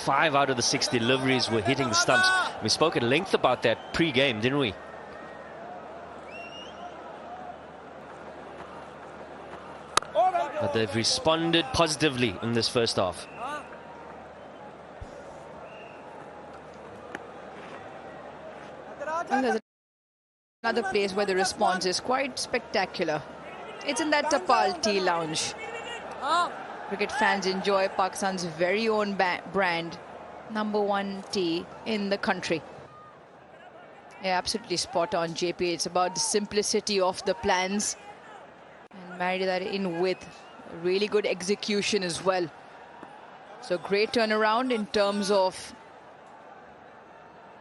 5 out of the 6 deliveries were hitting the stumps. We spoke at length about that pre-game, didn't we? But they've responded positively in this first half. And there's another place where the response is quite spectacular. It's in that Tapal Tea Lounge. Cricket fans enjoy Pakistan's very own brand, #1 tea in the country. Yeah, absolutely spot on, JP. It's about the simplicity of the plans and marry that in with really good execution as well. So great turnaround in terms of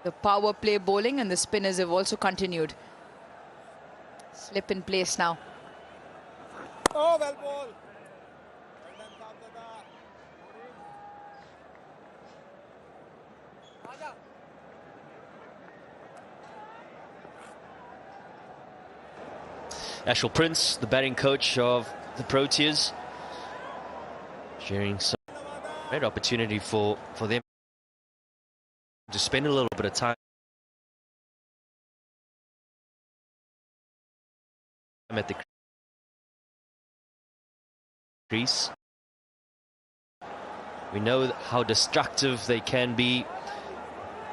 the power play bowling, and the spinners have also continued. Slip in place now. Oh, well ball. Ashwell Prince, the batting coach of the Proteas, sharing some great opportunity for them to spend a little bit of time at the crease. We know how destructive they can be,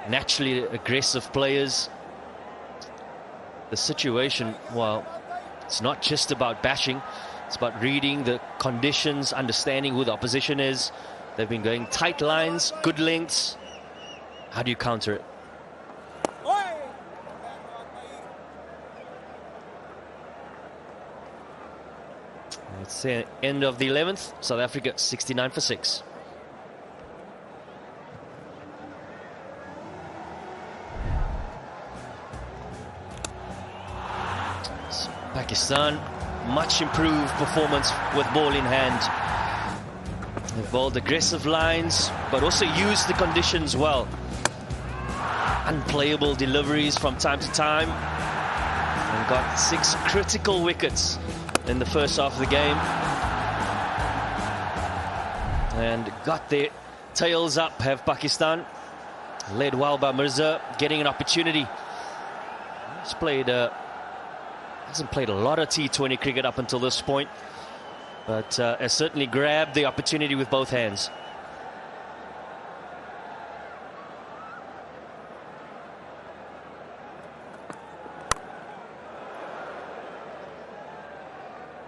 naturally aggressive players. The situation, well, it's not just about bashing, it's about reading the conditions, understanding who the opposition is. They've been going tight lines, good lengths. How do you counter it? It's the end of the 11th. South Africa 69 for 6. Pakistan, much improved performance with ball in hand. They've bowled aggressive lines, but also used the conditions well. Unplayable deliveries from time to time, and got 6 critical wickets in the first half of the game, and got their tails up, have Pakistan, led well by Mirza, getting an opportunity. Hasn't played a lot of T20 cricket up until this point, but has certainly grabbed the opportunity with both hands.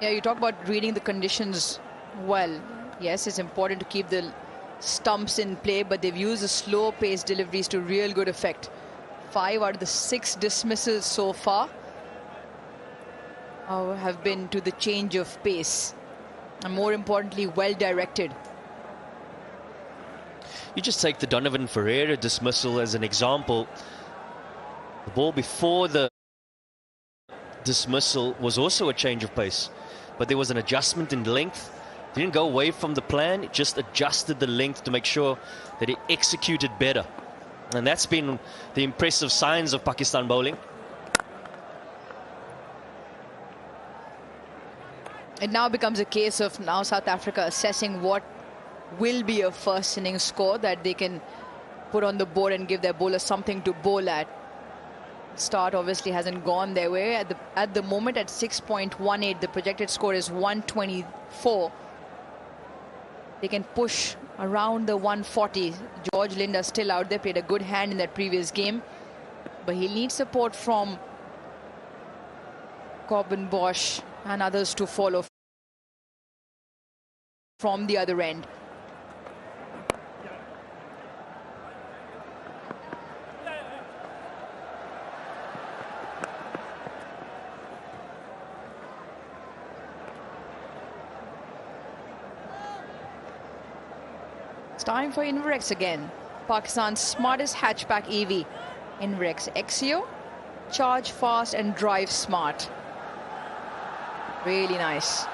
Yeah, you talk about reading the conditions well. Yes, it's important to keep the stumps in play, but they've used the slow-paced deliveries to real good effect. 5 out of the 6 dismissals so far have been to the change of pace, and more importantly, well directed. You just take the Donovan Ferreira dismissal as an example. The ball before the dismissal was also a change of pace, but there was an adjustment in length. Didn't go away from the plan, it just adjusted the length to make sure that it executed better. And that's been the impressive signs of Pakistan bowling. It now becomes a case of now South Africa assessing what will be a first innings score that they can put on the board and give their bowlers something to bowl at. Start obviously hasn't gone their way. At the moment at 6.18, the projected score is 124. They can push around the 140. George Linda still out there, played a good hand in that previous game, but he'll need support from Corbin Bosch and others to follow from the other end. It's time for Inverex again. Pakistan's smartest hatchback EV. Inverex Exio. Charge fast and drive smart. Really nice.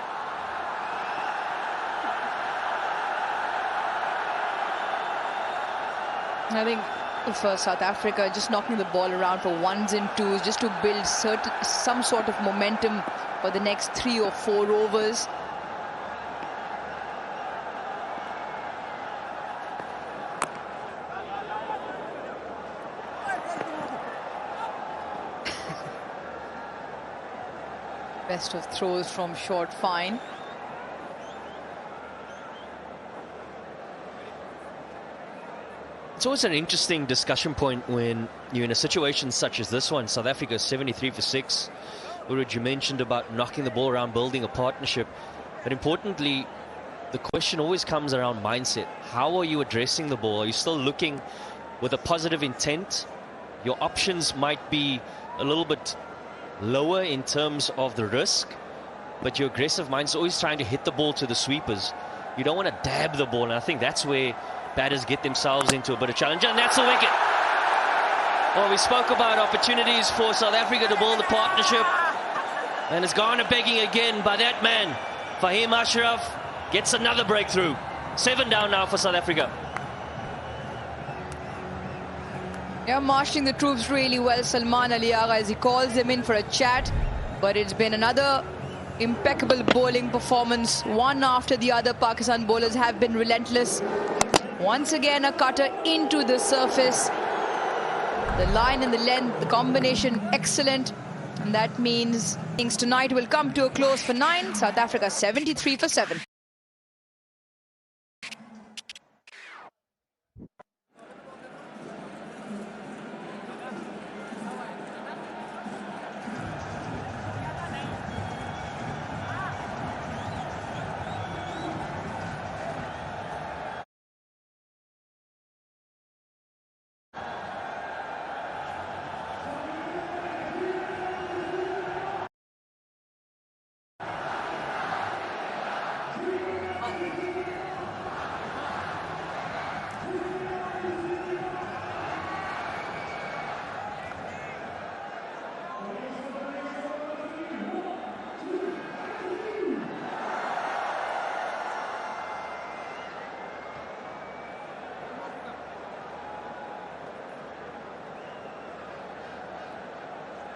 I think for South Africa, just knocking the ball around for 1s and 2s, just to build some sort of momentum for the next 3 or 4 overs. Best of throws from short fine. It's always an interesting discussion point when you're in a situation such as this one. South Africa 73 for 6. Uruj, you mentioned about knocking the ball around, building a partnership. But importantly, the question always comes around mindset. How are you addressing the ball? Are you still looking with a positive intent? Your options might be a little bit lower in terms of the risk, but your aggressive mind's always trying to hit the ball to the sweepers. You don't want to dab the ball, and I think that's where batters get themselves into a bit of challenge, and that's a wicket. Well, we spoke about opportunities for South Africa to build a partnership, and it's gone a begging again by that man. Fahim Ashraf gets another breakthrough. 7 down now for South Africa. Yeah, marshalling the troops really well, Salman Ali Agha, as he calls them in for a chat. But it's been another impeccable bowling performance. One after the other, Pakistan bowlers have been relentless. Once again, a cutter into the surface. The line and the length, the combination, excellent. And that means things tonight will come to a close for 9. South Africa 73 for 7.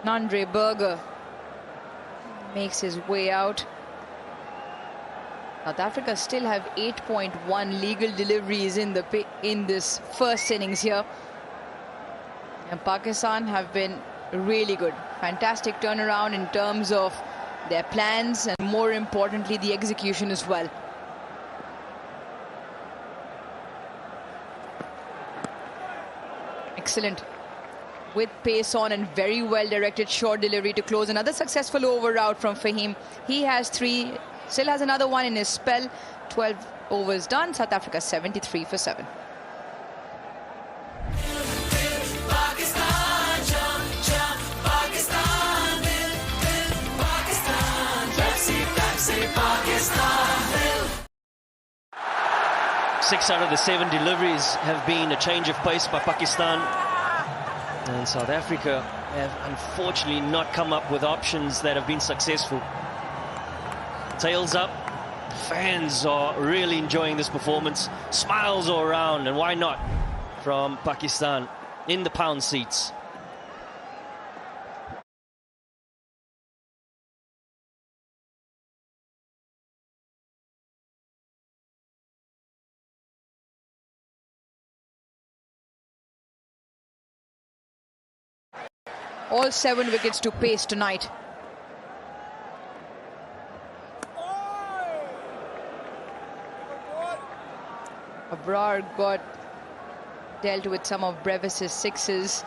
Andre Berger makes his way out. South Africa still have 8.1 legal deliveries in this first innings here. And Pakistan have been really good. Fantastic turnaround in terms of their plans and, more importantly, the execution as well. Excellent. With pace on and very well directed short delivery to close. Another successful over out from Fahim. He has 3, still has another one in his spell. 12 overs done. South Africa 73 for 7. Six out of the 7 deliveries have been a change of pace by Pakistan. And South Africa have unfortunately not come up with options that have been successful. Tails up. Fans are really enjoying this performance. Smiles all around, and why not from Pakistan in the pound seats. All 7 wickets to pace tonight. Abrar got dealt with some of Brevis's 6s.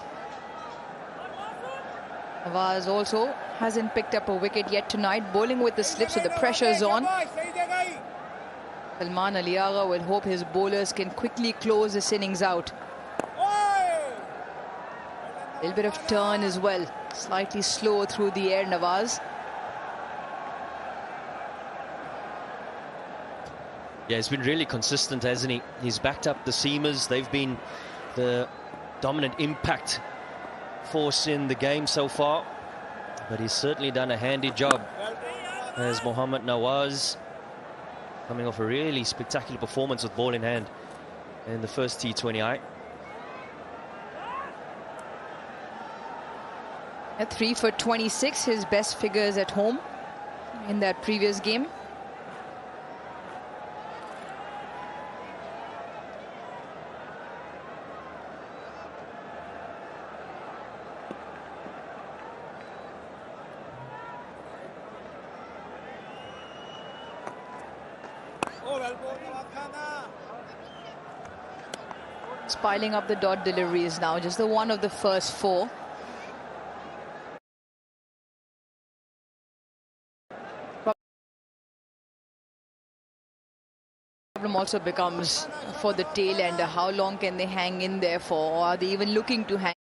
Nawaz also hasn't picked up a wicket yet tonight, bowling with the slips with the pressures on. Salman Ali Agha will hope his bowlers can quickly close this innings out. A little bit of turn as well. Slightly slow through the air, Nawaz. Yeah, he's been really consistent, hasn't he? He's backed up the seamers. They've been the dominant impact force in the game so far. But he's certainly done a handy job as Mohammad Nawaz, coming off a really spectacular performance with ball in hand in the first T20I. At 3 for 26, his best figures at home in that previous game. well ball, Wakana. It's piling up the dot deliveries now, just the one of the first 4. Problem also becomes for the tail ender, how long can they hang in there for, or are they even looking to hang?